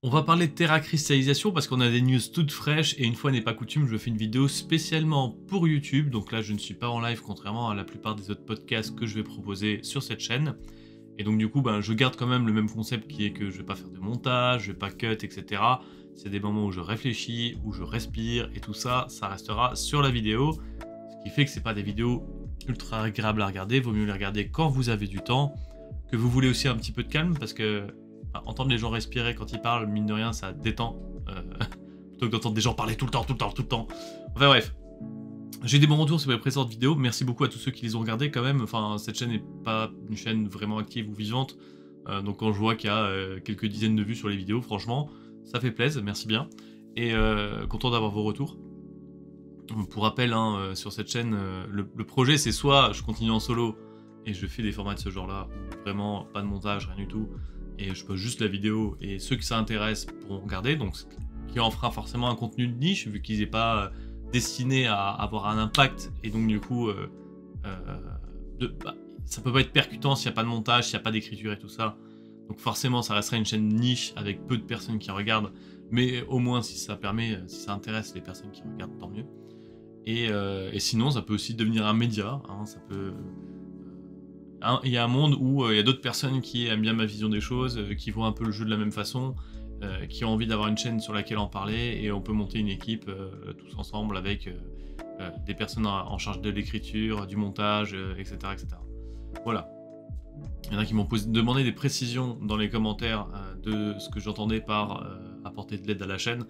On va parler de terracristallisation parce qu'on a des news toutes fraîches et une fois n'est pas coutume, je fais une vidéo spécialement pour YouTube. Donc là, je ne suis pas en live contrairement à la plupart des autres podcasts que je vais proposer sur cette chaîne. Et donc du coup, je garde quand même le même concept qui est que je vais pas faire de montage, je vais pas cut, etc. C'est des moments où je réfléchis, où je respire et tout ça, ça restera sur la vidéo. Ce qui fait que c'est pas des vidéos ultra agréables à regarder, vaut mieux les regarder quand vous avez du temps, que vous voulez aussi un petit peu de calme parce que entendre les gens respirer quand ils parlent, mine de rien, ça détend. Plutôt que d'entendre des gens parler tout le temps. Enfin bref. J'ai des bons retours sur mes précédentes vidéos. Merci beaucoup à tous ceux qui les ont regardés quand même. Enfin, cette chaîne n'est pas une chaîne vraiment active ou vivante. Donc quand je vois qu'il y a quelques dizaines de vues sur les vidéos, franchement, ça fait plaisir. Merci bien. Et content d'avoir vos retours. Pour rappel, sur cette chaîne, le projet, c'est soit je continue en solo et je fais des formats de ce genre-là, où vraiment pas de montage, rien du tout, et je poste juste la vidéo, et ceux qui ça intéresse pourront regarder, donc ce qui en fera forcément un contenu de niche, vu qu'ils n'est pas destiné à avoir un impact, et donc du coup, ça peut pas être percutant s'il n'y a pas de montage, s'il n'y a pas d'écriture et tout ça, donc forcément ça restera une chaîne niche avec peu de personnes qui regardent, mais au moins si ça permet, si ça intéresse les personnes qui regardent, tant mieux. Et sinon, ça peut aussi devenir un média, ça peut... Il y a un monde où il y a d'autres personnes qui aiment bien ma vision des choses, qui voient un peu le jeu de la même façon, qui ont envie d'avoir une chaîne sur laquelle en parler, et on peut monter une équipe tous ensemble avec des personnes en charge de l'écriture, du montage, etc., etc. Voilà. Il y en a qui m'ont demandé des précisions dans les commentaires de ce que j'entendais par apporter de l'aide à la chaîne.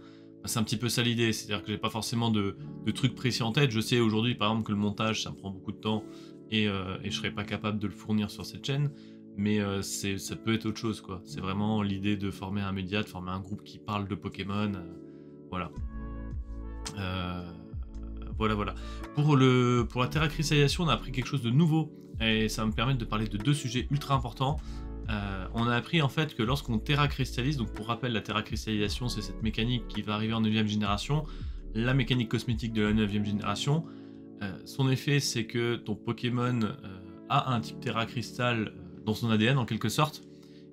C'est un petit peu ça l'idée, c'est-à-dire que j'ai pas forcément de trucs précis en tête. Je sais aujourd'hui par exemple que le montage ça me prend beaucoup de temps et je serais pas capable de le fournir sur cette chaîne, mais ça peut être autre chose quoi. C'est vraiment l'idée de former un média, de former un groupe qui parle de Pokémon, voilà. Voilà. Pour la terracristallisation, on a appris quelque chose de nouveau et ça va me permettre de parler de deux sujets ultra importants. On a appris en fait que lorsqu'on terracristallise, donc pour rappel la terracristallisation c'est cette mécanique qui va arriver en 9ème génération, la mécanique cosmétique de la 9ème génération, son effet c'est que ton Pokémon a un type terracristal dans son ADN en quelque sorte,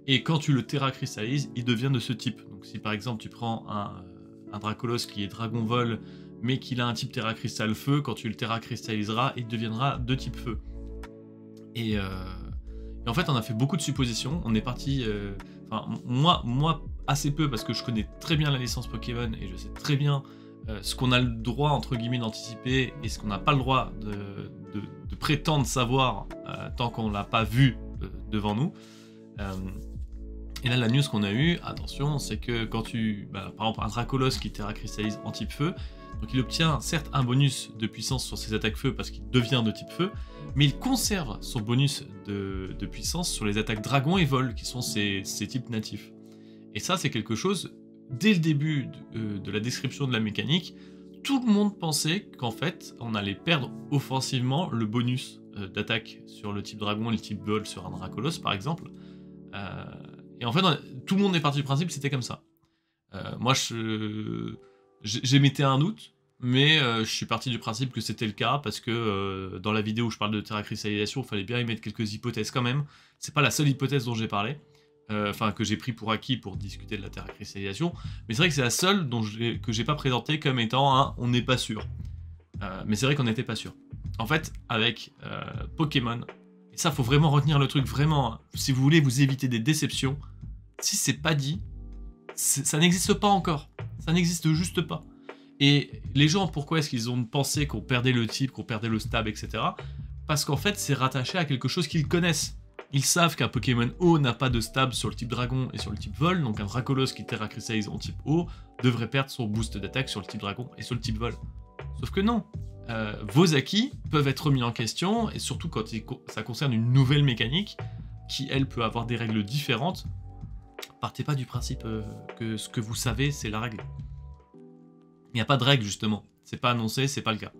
et quand tu le terracristallises, il devient de ce type. Donc si par exemple tu prends un Dracolos qui est Dragon Vol, mais qu'il a un type terracristal feu, quand tu le terracristalliseras, il deviendra de type feu. Et en fait, on a fait beaucoup de suppositions. On est parti... moi, assez peu, parce que je connais très bien la licence Pokémon, et je sais très bien ce qu'on a le droit, entre guillemets, d'anticiper, et ce qu'on n'a pas le droit de prétendre savoir tant qu'on ne l'a pas vu devant nous. Et là, la news qu'on a eue, attention, c'est que quand tu... par exemple, un Dracolos qui terracristallise en type feu, donc il obtient certes un bonus de puissance sur ses attaques feu parce qu'il devient de type feu, mais il conserve son bonus de puissance sur les attaques dragon et vol, qui sont ses types natifs. Et ça, c'est quelque chose, dès le début de la description de la mécanique, tout le monde pensait qu'en fait, on allait perdre offensivement le bonus d'attaque sur le type dragon et le type vol sur un Dracolos, par exemple. Et en fait, tout le monde est parti du principe que c'était comme ça. Moi, j'émettais un doute, mais je suis parti du principe que c'était le cas, parce que dans la vidéo où je parle de terracristallisation, il fallait bien y mettre quelques hypothèses quand même. C'est pas la seule hypothèse dont j'ai parlé, que j'ai pris pour acquis pour discuter de la terracristallisation, mais c'est vrai que c'est la seule que j'ai pas présentée comme étant un « on n'est pas sûr ». Mais c'est vrai qu'on n'était pas sûr. En fait, avec Pokémon, et ça faut vraiment retenir le truc, vraiment, si vous voulez vous éviter des déceptions, si c'est pas dit, ça n'existe pas encore. Ça n'existe juste pas. Et les gens, pourquoi est-ce qu'ils ont pensé qu'on perdait le type, qu'on perdait le stab, etc. Parce qu'en fait, c'est rattaché à quelque chose qu'ils connaissent. Ils savent qu'un Pokémon eau n'a pas de stab sur le type dragon et sur le type vol, donc un Dracolos qui terracristallise en type eau devrait perdre son boost d'attaque sur le type dragon et sur le type vol. Sauf que non. Vos acquis peuvent être remis en question, et surtout quand ça concerne une nouvelle mécanique, qui elle peut avoir des règles différentes. Partez pas du principe que ce que vous savez, c'est la règle. Il n'y a pas de règle, justement. C'est pas annoncé, c'est pas le cas.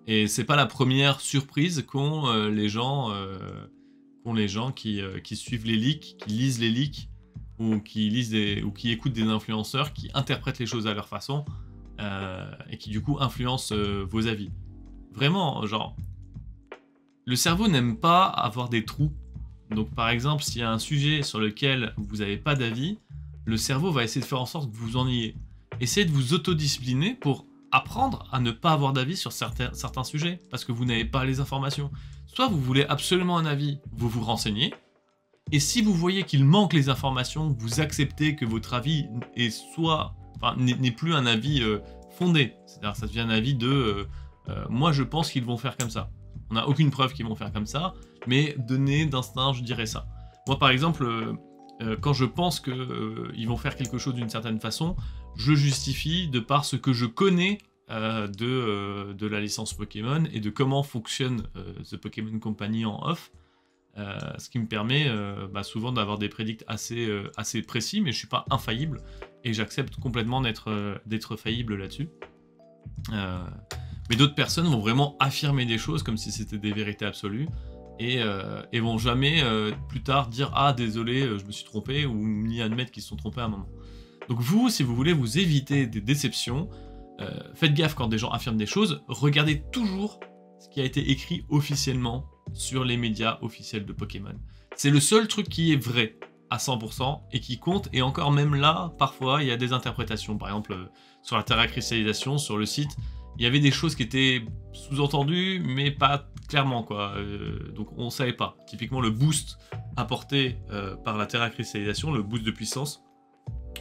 Et c'est pas la première surprise qu'ont les gens qui suivent les leaks, qui lisent les leaks, ou qui écoutent des influenceurs qui interprètent les choses à leur façon, et qui du coup influencent vos avis. Vraiment, genre... Le cerveau n'aime pas avoir des trous. Donc par exemple, s'il y a un sujet sur lequel vous n'avez pas d'avis, le cerveau va essayer de faire en sorte que vous en ayez. Essayez de vous autodiscipliner pour apprendre à ne pas avoir d'avis sur certains sujets, parce que vous n'avez pas les informations. Soit vous voulez absolument un avis, vous vous renseignez, et si vous voyez qu'il manque les informations, vous acceptez que votre avis n'est plus un avis fondé. C'est-à-dire que ça devient un avis de moi je pense qu'ils vont faire comme ça. On n'a aucune preuve qu'ils vont faire comme ça, mais de nez, d'instinct, je dirais ça. Moi par exemple, quand je pense qu'ils vont faire quelque chose d'une certaine façon, je justifie de par ce que je connais de la licence Pokémon et de comment fonctionne The Pokémon Company en off. Ce qui me permet souvent d'avoir des prédicts assez précis, mais je suis pas infaillible et j'accepte complètement d'être faillible là-dessus. Mais d'autres personnes vont vraiment affirmer des choses comme si c'était des vérités absolues et vont jamais plus tard dire ah désolé je me suis trompé ou ni admettre qu'ils se sont trompés à un moment. Donc vous, si vous voulez vous éviter des déceptions, faites gaffe quand des gens affirment des choses, regardez toujours ce qui a été écrit officiellement sur les médias officiels de Pokémon. C'est le seul truc qui est vrai à 100% et qui compte, et encore même là, parfois, il y a des interprétations. Par exemple, sur la terracrystallisation, sur le site, il y avait des choses qui étaient sous-entendues, mais pas clairement, quoi. Donc on savait pas. Typiquement, le boost apporté par la terracrystallisation, le boost de puissance,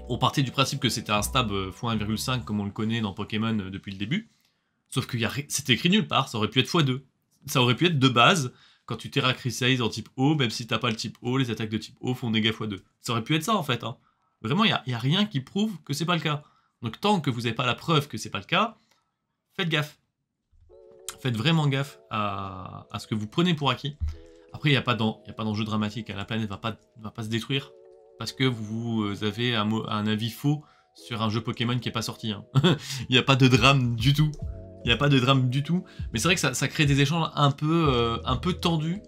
on partait du principe que c'était un stab x1,5 comme on le connaît dans Pokémon depuis le début, sauf que c'était écrit nulle part, ça aurait pu être x2. Ça aurait pu être de base, quand tu terracrystallises en type O, même si t'as pas le type O, les attaques de type O font dégâts x2. Ça aurait pu être ça en fait. Hein. Vraiment, il y a rien qui prouve que c'est pas le cas. Donc tant que vous n'avez pas la preuve que c'est pas le cas, faites gaffe. Faites vraiment gaffe à ce que vous prenez pour acquis. Après, il n'y a pas d'enjeu dramatique. Hein. La planète va pas se détruire parce que vous avez un avis faux sur un jeu Pokémon qui n'est pas sorti. Hein. Il n'y a pas de drame du tout. Il n'y a pas de drame du tout. Mais c'est vrai que ça crée des échanges un peu tendus,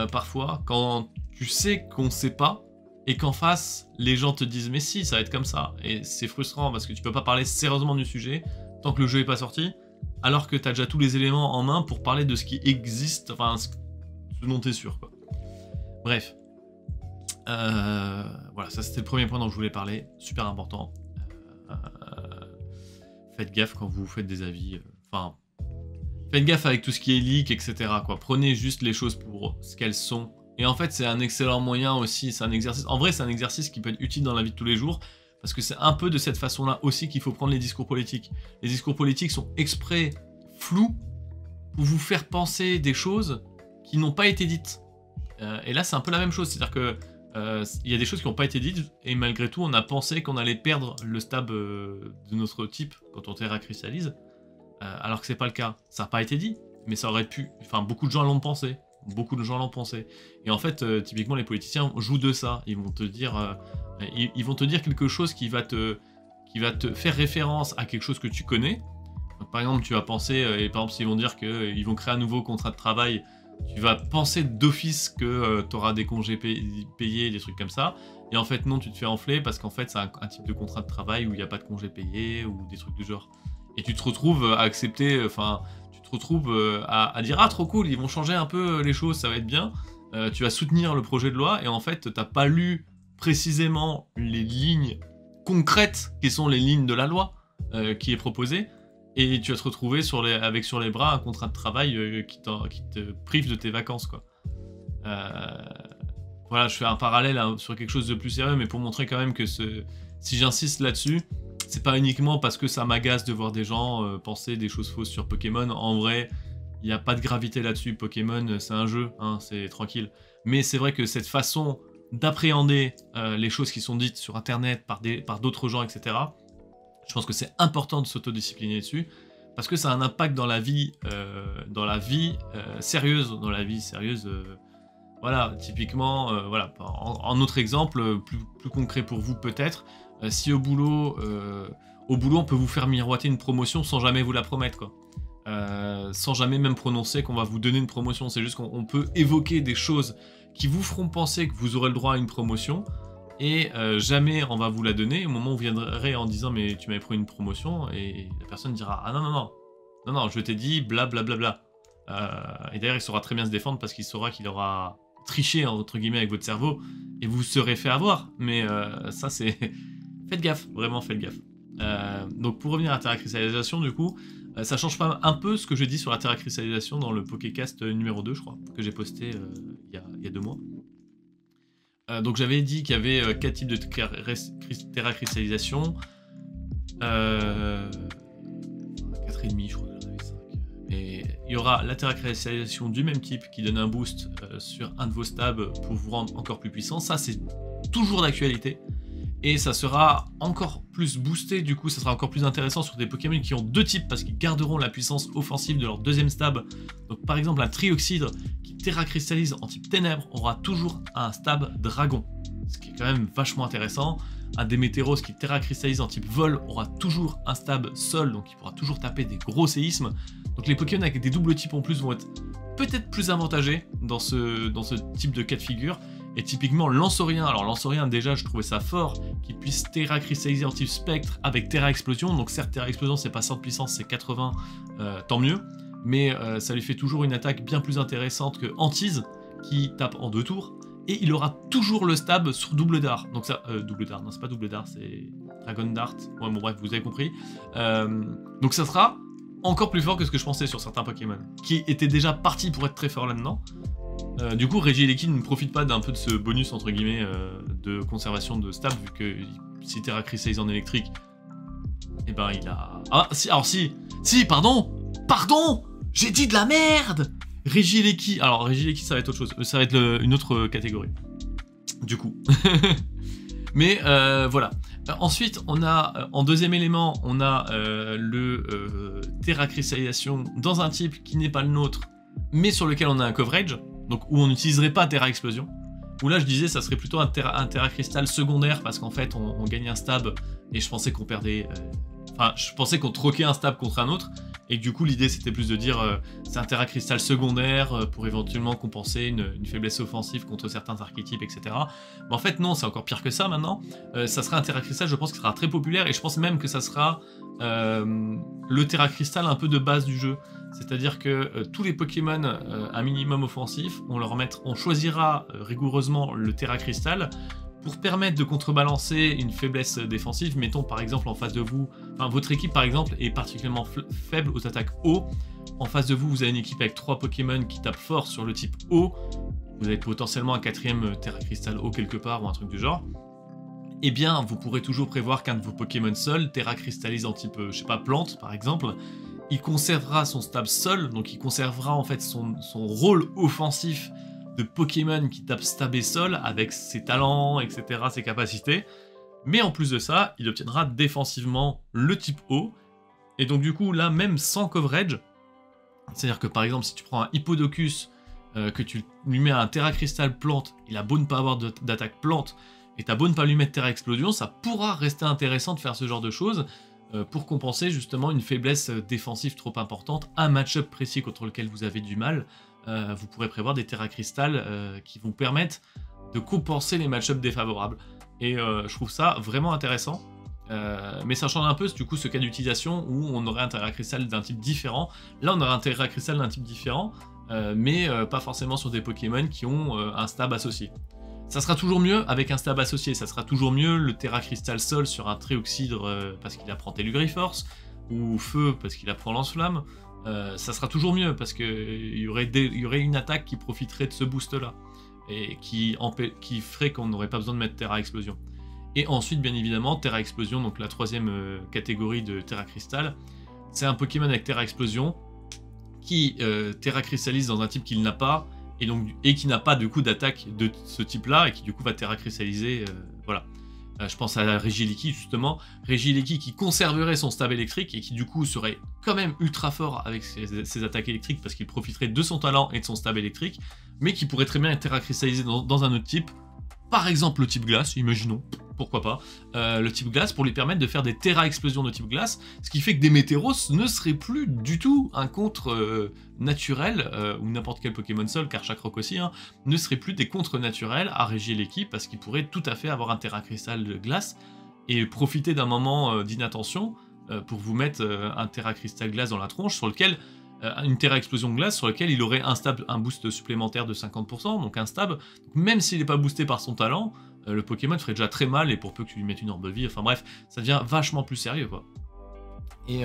parfois, quand tu sais qu'on ne sait pas, et qu'en face, les gens te disent « Mais si, ça va être comme ça ». Et c'est frustrant, parce que tu peux pas parler sérieusement du sujet, tant que le jeu n'est pas sorti, alors que tu as déjà tous les éléments en main pour parler de ce qui existe, enfin, ce dont tu es sûr, quoi. Bref. Voilà, ça c'était le premier point dont je voulais parler, super important. Faites gaffe quand vous faites des avis... Enfin, faites gaffe avec tout ce qui est leak, etc. Quoi. Prenez juste les choses pour ce qu'elles sont. Et en fait, c'est un excellent moyen aussi, c'est un exercice... En vrai, c'est un exercice qui peut être utile dans la vie de tous les jours, parce que c'est un peu de cette façon-là aussi qu'il faut prendre les discours politiques. Les discours politiques sont exprès flous pour vous faire penser des choses qui n'ont pas été dites. Et là, c'est un peu la même chose, c'est-à-dire que il y a des choses qui n'ont pas été dites, et malgré tout, on a pensé qu'on allait perdre le stab de notre type quand on terracristallise. Alors que c'est pas le cas. Ça n'a pas été dit, mais ça aurait pu. Enfin, beaucoup de gens l'ont pensé. Beaucoup de gens l'ont pensé. Et en fait, typiquement, les politiciens jouent de ça. Ils vont te dire, quelque chose qui va te faire référence à quelque chose que tu connais. Donc, par exemple, tu vas penser, et par exemple, s'ils vont dire qu'ils vont créer un nouveau contrat de travail, tu vas penser d'office que tu auras des congés payés, des trucs comme ça. Et en fait, non, tu te fais enfler parce qu'en fait, c'est un type de contrat de travail où il n'y a pas de congés payés ou des trucs du genre. Et tu te retrouves à accepter, enfin, tu te retrouves à dire « Ah, trop cool, ils vont changer un peu les choses, ça va être bien. » Tu vas soutenir le projet de loi, et en fait, t'as pas lu précisément les lignes concrètes qui sont les lignes de la loi qui est proposée, et tu vas te retrouver avec sur les bras un contrat de travail qui te prive de tes vacances, quoi. Voilà, je fais un parallèle sur quelque chose de plus sérieux, mais pour montrer quand même que si j'insiste là-dessus, c'est pas uniquement parce que ça m'agace de voir des gens penser des choses fausses sur Pokémon. En vrai, il n'y a pas de gravité là-dessus. Pokémon, c'est un jeu, hein, c'est tranquille. Mais c'est vrai que cette façon d'appréhender les choses qui sont dites sur Internet par d'autres gens, etc., je pense que c'est important de s'autodiscipliner dessus, parce que ça a un impact dans la vie sérieuse. Voilà, typiquement, voilà, en autre exemple, plus concret pour vous peut-être, si au boulot, on peut vous faire miroiter une promotion sans jamais vous la promettre, quoi. Sans jamais même prononcer qu'on va vous donner une promotion. C'est juste qu'on peut évoquer des choses qui vous feront penser que vous aurez le droit à une promotion, et jamais on va vous la donner. Au moment où vous viendrez en disant « mais tu m'avais pris une promotion », et la personne dira « ah non, je t'ai dit blablabla ». Et d'ailleurs il saura très bien se défendre parce qu'il saura qu'il aura triché entre guillemets avec votre cerveau, et vous serez fait avoir. Mais ça c'est faites gaffe, vraiment faites gaffe. Donc pour revenir à Terra Cristallisation, du coup, ça change pas un peu ce que je dis sur la Terra Cristallisation dans le Pokécast numéro 2, je crois, que j'ai posté il y a 2 mois. Donc j'avais dit qu'il y avait 4 types de Terra Cristallisation. 4,5, je crois que j'en avais 5. Et il y aura la Terra Cristallisation du même type qui donne un boost sur un de vos stabs pour vous rendre encore plus puissant. Ça, c'est toujours d'actualité. Et ça sera encore plus boosté, du coup ça sera encore plus intéressant sur des Pokémon qui ont 2 types parce qu'ils garderont la puissance offensive de leur deuxième stab. Donc par exemple un Trioxydre qui Terra cristallise en type ténèbres aura toujours un stab dragon, ce qui est quand même vachement intéressant. Un Démétéros qui Terra cristallise en type vol aura toujours un stab sol, donc il pourra toujours taper des gros séismes. Donc les Pokémon avec des doubles types en plus vont être peut-être plus avantagés dans ce type de cas de figure. Et typiquement Lanceurien, alors Lanceurien déjà je trouvais ça fort qu'il puisse Terra cristalliser en type spectre avec Terra explosion, donc certes Terra explosion c'est pas 100 de puissance, c'est 80, tant mieux, mais ça lui fait toujours une attaque bien plus intéressante que Antise qui tape en 2 tours, et il aura toujours le stab sur double dart, donc ça, double dart, non c'est pas double dart, c'est Dragon Dart, ouais bon bref vous avez compris, donc ça sera encore plus fort que ce que je pensais sur certains Pokémon, qui étaient déjà partis pour être très forts là-dedans. Du coup, Regieleki ne profite pas d'un peu de ce bonus entre guillemets de conservation de stab, vu que si Terra cristallise en électrique, et ben il a... Ah si, alors si, pardon, j'ai dit de la merde. Regieleki, alors Regieleki ça va être autre chose, ça va être une autre catégorie, du coup. Mais voilà. Ensuite, on a, en deuxième élément, on a le Terra cristallisation dans un type qui n'est pas le nôtre, mais sur lequel on a un coverage. Donc où on n'utiliserait pas Terra Explosion. Où là je disais ça serait plutôt un Terra Crystal secondaire parce qu'en fait on gagne un stab et je pensais qu'on perdait... Enfin je pensais qu'on troquait un stab contre un autre et du coup l'idée c'était plus de dire c'est un Terra Crystal secondaire pour éventuellement compenser une faiblesse offensive contre certains archétypes, etc. Mais en fait non, c'est encore pire que ça maintenant. Ça sera un Terra Crystal, je pense, qui sera très populaire et je pense même que ça sera le Terra Crystal un peu de base du jeu. C'est-à-dire que tous les Pokémon à minimum offensif, on choisira rigoureusement le Terra Crystal pour permettre de contrebalancer une faiblesse défensive. Mettons par exemple en face de vous, enfin votre équipe par exemple est particulièrement faible aux attaques eau. En face de vous, vous avez une équipe avec 3 Pokémon qui tapent fort sur le type eau. Vous avez potentiellement un 4ème Terra Crystal eau quelque part ou un truc du genre. Eh bien, vous pourrez toujours prévoir qu'un de vos Pokémon sol Terra cristallise en type, je sais pas, plante par exemple. Il conservera son stab sol, donc il conservera en fait son rôle offensif de Pokémon qui tape stab et sol avec ses talents, etc., ses capacités. Mais en plus de ça, il obtiendra défensivement le type eau. Et donc du coup, là, même sans coverage, c'est-à-dire que par exemple, si tu prends un Hippodocus, que tu lui mets un Terra Crystal plante, il a beau ne pas avoir d'attaque plante, et t'as beau ne pas lui mettre Terra Explosion, ça pourra rester intéressant de faire ce genre de choses, pour compenser justement une faiblesse défensive trop importante, un match-up précis contre lequel vous avez du mal. Vous pourrez prévoir des Terra Crystal qui vont permettre de compenser les match-ups défavorables. Et je trouve ça vraiment intéressant. Mais ça change un peu du coup ce cas d'utilisation où on aurait un Terra Crystal d'un type différent. Là on aurait un Terra Crystal d'un type différent, mais pas forcément sur des Pokémon qui ont un stab associé. Ça sera toujours mieux avec un stab associé, ça sera toujours mieux le Terra Crystal Sol sur un Trioxydre parce qu'il apprend Telugriforce, ou Feu parce qu'il apprend Lance-Flamme. Ça sera toujours mieux parce qu'il y aurait une attaque qui profiterait de ce boost là et qui ferait qu'on n'aurait pas besoin de mettre Terra Explosion. Et ensuite bien évidemment Terra Explosion, donc la 3ème catégorie de Terra Crystal, c'est un Pokémon avec Terra Explosion qui Terra cristallise dans un type qu'il n'a pas et qui n'a pas du coup d'attaque de ce type là et qui du coup va Terra cristalliser, voilà. Je pense à Regieleki justement, Regieleki qui conserverait son stab électrique et qui du coup serait quand même ultra fort avec ses attaques électriques parce qu'il profiterait de son talent et de son stab électrique, mais qui pourrait très bien être Terra cristallisé dans un autre type, par exemple le type glace, imaginons, pourquoi pas, le type glace pour lui permettre de faire des Terra explosions de type glace, ce qui fait que Démétéros ne serait plus du tout un contre naturel, ou n'importe quel Pokémon sol, car Chakroc aussi, hein, ne serait plus des contre naturels à Regieleki parce qu'il pourrait tout à fait avoir un Terra Crystal de glace et profiter d'un moment d'inattention pour vous mettre un Terra Crystal glace dans la tronche sur lequel une Terra Explosion de glace sur lequel il aurait un boost supplémentaire de 50%, donc un stab. Donc même s'il n'est pas boosté par son talent, le Pokémon ferait déjà très mal, et pour peu que tu lui mettes une orbe de vie, enfin bref, ça devient vachement plus sérieux, quoi. Et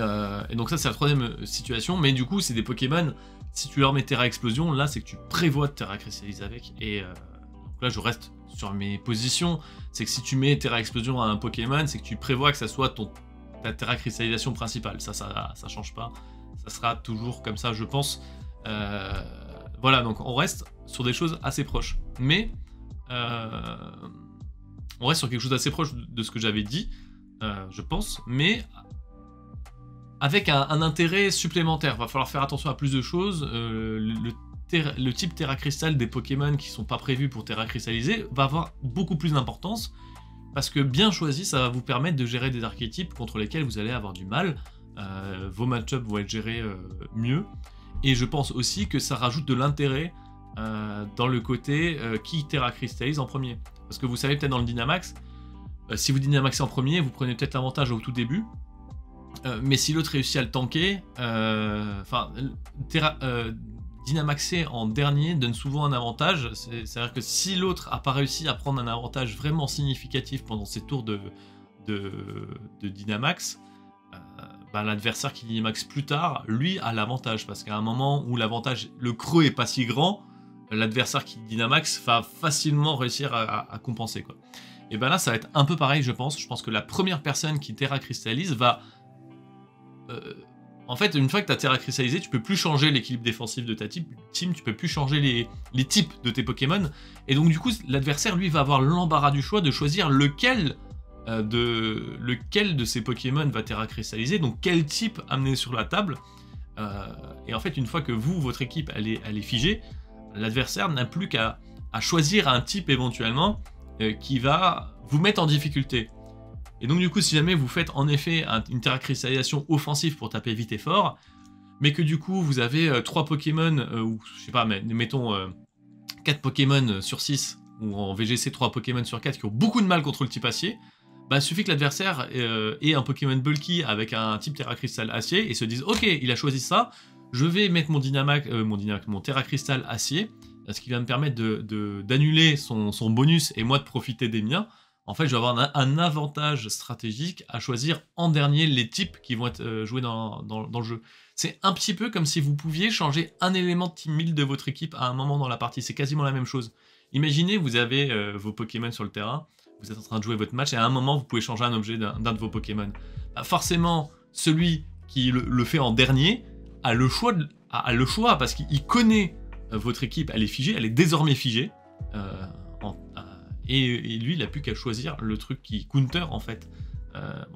donc ça, c'est la troisième situation, mais du coup, c'est des Pokémon, si tu leur mets Terra Explosion, là, c'est que tu prévois de Terra Crystalliser avec, et donc là, je reste sur mes positions, c'est que si tu mets Terra Explosion à un Pokémon, c'est que tu prévois que ça soit ta Terra Cristallisation principale, ça change pas, ça sera toujours comme ça, je pense. Voilà, donc on reste sur des choses assez proches, mais on reste sur quelque chose d'assez proche de ce que j'avais dit, je pense, mais avec un intérêt supplémentaire. Va falloir faire attention à plus de choses. Le type Terra Crystal des Pokémon qui sont pas prévus pour Terra Cristalliser va avoir beaucoup plus d'importance, parce que bien choisi, ça va vous permettre de gérer des archétypes contre lesquels vous allez avoir du mal. Vos match-ups vont être gérés mieux. Et je pense aussi que ça rajoute de l'intérêt dans le côté qui Terra Crystallise en premier. Parce que vous savez, peut-être dans le Dynamax, si vous Dynamaxez en premier, vous prenez peut-être l'avantage au tout début. Mais si l'autre réussit à le tanker, Dynamaxer en dernier donne souvent un avantage. C'est-à-dire que si l'autre n'a pas réussi à prendre un avantage vraiment significatif pendant ses tours de Dynamax, l'adversaire qui Dynamax plus tard, lui, a l'avantage. Parce qu'à un moment où l'avantage, le creux est pas si grand, l'adversaire qui Dynamax va facilement réussir à compenser, quoi. Et ben là, ça va être un peu pareil, je pense. Je pense que la première personne qui Terra Crystallise va... en fait, une fois que tu as Terra Cristallisé, tu peux plus changer l'équilibre défensif de ta team, tu peux plus changer les types de tes Pokémon, et donc du coup, l'adversaire, lui, va avoir l'embarras du choix de choisir lequel de ces Pokémon va Terra Cristalliser, donc quel type amener sur la table, et en fait, une fois que votre équipe, elle est figée, l'adversaire n'a plus qu'à choisir un type éventuellement qui va vous mettre en difficulté. Et donc du coup, si jamais vous faites en effet une Terra Cristallisation offensive pour taper vite et fort, mais que du coup vous avez 3 Pokémon, ou je sais pas, mais mettons 4 Pokémon sur 6, ou en VGC 3 Pokémon sur 4 qui ont beaucoup de mal contre le type acier, il suffit que l'adversaire ait un Pokémon bulky avec un type Terra Crystal acier et se dise ok, il a choisi ça, je vais mettre mon Terra Crystal acier, ce qui va me permettre d'annuler son bonus et moi de profiter des miens. En fait, je vais avoir un avantage stratégique à choisir en dernier les types qui vont être joués dans le jeu. C'est un petit peu comme si vous pouviez changer un élément de team build de votre équipe à un moment dans la partie. C'est quasiment la même chose. Imaginez, vous avez vos Pokémon sur le terrain, vous êtes en train de jouer votre match, et à un moment, vous pouvez changer un objet d'un de vos Pokémon. Forcément, celui qui le fait en dernier a le choix parce qu'il connaît votre équipe, elle est figée, elle est désormais figée. Et lui, il n'a plus qu'à choisir le truc qui counter, en fait.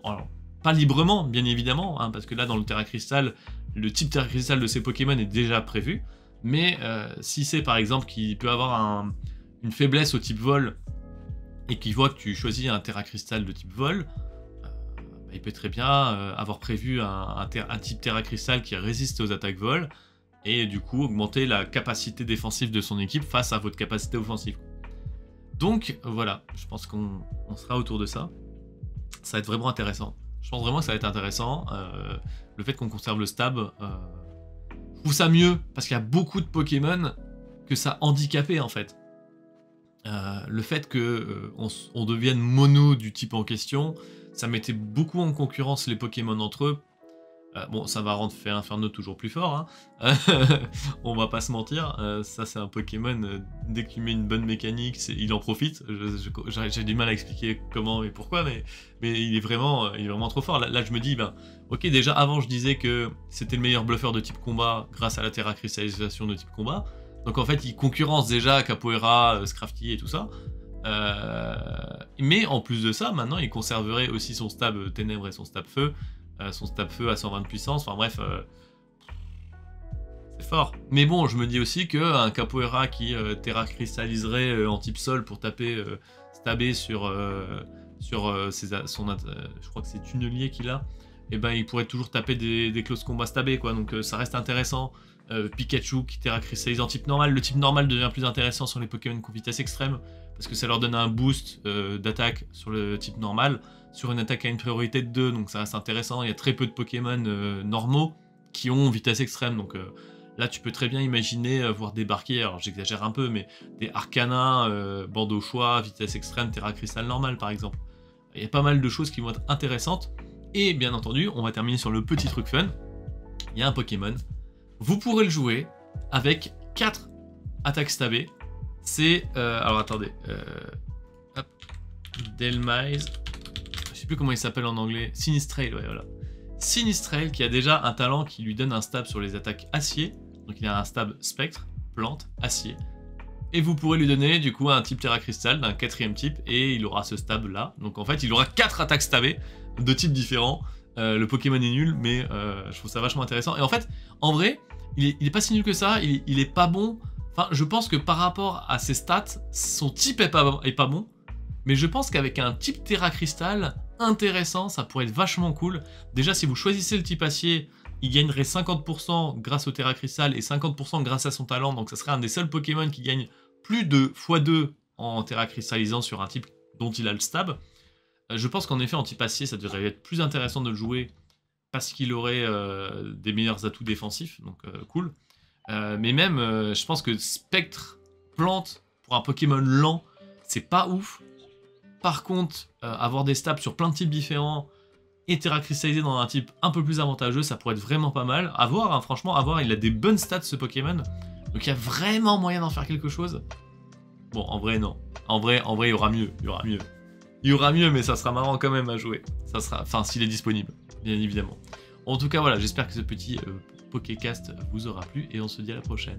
Alors, pas librement, bien évidemment, hein, parce que là, dans le Terra Crystal, le type Terra Crystal de ces Pokémon est déjà prévu. Mais si c'est, par exemple, qu'il peut avoir une faiblesse au type vol, et qu'il voit que tu choisis un Terra Crystal de type vol, il peut très bien avoir prévu un type Terra Crystal qui résiste aux attaques vol, et du coup, augmenter la capacité défensive de son équipe face à votre capacité offensive. Donc voilà, je pense qu'on sera autour de ça. Ça va être vraiment intéressant. Je pense vraiment que ça va être intéressant. Le fait qu'on conserve le stab, je trouve ça mieux, parce qu'il y a beaucoup de Pokémon que ça handicapait en fait. Le fait qu'on devienne mono du type en question, ça mettait beaucoup en concurrence les Pokémon entre eux. Bon, ça va rendre Inferno toujours plus fort, hein. On va pas se mentir, ça c'est un Pokémon, dès que tu mets une bonne mécanique, il en profite. J'ai du mal à expliquer comment et pourquoi, mais il est vraiment trop fort. Là je me dis, ok, déjà avant je disais que c'était le meilleur bluffeur de type combat grâce à la Terra Cristallisation de type combat, donc en fait il concurrence déjà Capoeira, Scrafty et tout ça. Mais en plus de ça, maintenant il conserverait aussi son stab ténèbres et son stab feu, son stab feu à 120 de puissance, enfin bref, c'est fort. Mais bon, je me dis aussi qu'un Capoeira qui Terra cristalliserait en type sol pour taper, stabber sur je crois que c'est Tunnelier qu'il a, et il pourrait toujours taper des close combat stabés, quoi, donc ça reste intéressant. Pikachu qui Terra cristallise en type normal, le type normal devient plus intéressant sur les Pokémon qui ont vitesse extrême, parce que ça leur donne un boost d'attaque sur le type normal, sur une attaque à une priorité de 2, donc ça reste intéressant. Il y a très peu de Pokémon normaux qui ont vitesse extrême, donc Là, tu peux très bien imaginer voir débarquer, alors j'exagère un peu, mais des Arcana, bande au choix, vitesse extrême, Terra Cristal normal, par exemple. Il y a pas mal de choses qui vont être intéressantes. Et bien entendu, on va terminer sur le petit truc fun. Il y a un Pokémon. Vous pourrez le jouer avec 4 attaques stabées. C'est... alors attendez. Hop. Delmise. Je sais plus comment il s'appelle en anglais. Sinistrail, ouais, voilà. Sinistrail qui a déjà un talent qui lui donne un stab sur les attaques acier. Donc il a un stab spectre, plante, acier. Et vous pourrez lui donner du coup un type Terra Crystal d'un 4e type et il aura ce stab là. Donc en fait il aura 4 attaques stabées de types différents. Le Pokémon est nul mais je trouve ça vachement intéressant. Et en fait, en vrai, il est pas si nul que ça, il est pas bon. Enfin, je pense que par rapport à ses stats, son type est pas bon. Mais je pense qu'avec un type Terra Crystal intéressant, ça pourrait être vachement cool. Déjà, si vous choisissez le type acier, il gagnerait 50% grâce au Terra Crystal et 50% grâce à son talent. Donc ça serait un des seuls Pokémon qui gagne plus de x2 en Terra Crystallisant sur un type dont il a le stab. Je pense qu'en effet, en type acier, ça devrait être plus intéressant de le jouer parce qu'il aurait des meilleurs atouts défensifs. Donc cool. Mais même, je pense que Spectre, plante, pour un Pokémon lent, c'est pas ouf. Par contre, avoir des stabs sur plein de types différents et Terra Cristallisé dans un type un peu plus avantageux, ça pourrait être vraiment pas mal. À voir, hein, franchement, à voir, il a des bonnes stats ce Pokémon. Donc il y a vraiment moyen d'en faire quelque chose. Bon, en vrai, non. En vrai, il y aura mieux, il y aura mieux. Il y aura mieux, mais ça sera marrant quand même à jouer. Ça sera, enfin, s'il est disponible, bien évidemment. En tout cas, voilà, j'espère que ce petit Pokécast vous aura plu et on se dit à la prochaine.